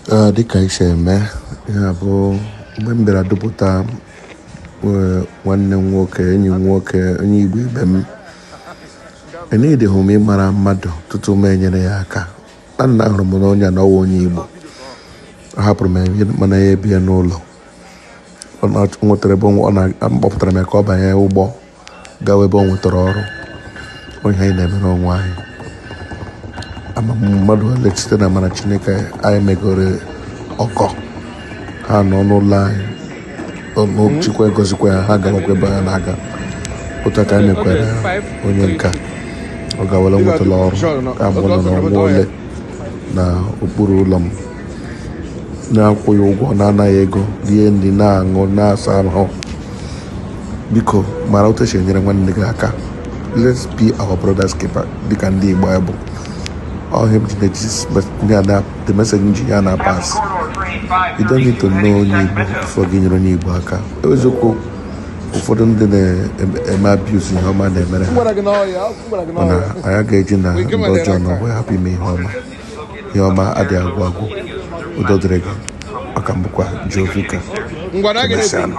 dịka isi eme ya bụ mgbe m bịara dupụta nwanne m nwoke enyi m nwoke onye Igbo ibe m enedịghị m ịmara mmadụ tutu m enyere ya aka na nna hụrụ m na onye a n'ọwa onye Igbo ọ hapụrụ m mana ya ebie n'ụlọ ọ nwetara ebe ọ kpọpụtara m ya ka ọ banye ụgbọ gawa ebe ọ nwetara ọrụ onye anyị na-eme n'onwe anyị ama mmadụ ole site na amara Chineke anyị megoro ọkọ ha nọ n'ụlọ anyị n'ochikwa egozikwa ya ha gawakwa ebe ha na-aga otu aka anyị mekwara onye nka ọ gawala nwetala ọrụ ka abụọ nọ n'ọnwa ole na okpuru ụlọ m na-akwụghị ụgwọ na-anaghị ego rie nri na-aṅụ na-asa ahụ. Biko mara otu esi enyere nwanne gị aka. Let's be our brother's keeper dịka ndị Igbo anyị bụ. The message nji ya na-pass. You don't need to know onye Igbo before gị nyere onye Igbo aka. Eziokwu ụfọdụ ndị na-eme abuse ihe ọma na-emere ha mana anyị ga-eji na ndị ọjọọ na wee hapụ ime ihe ọma adịghị agwụ agwụ. Udo dịrị gị aka mbụkwa Jovika Emesiano.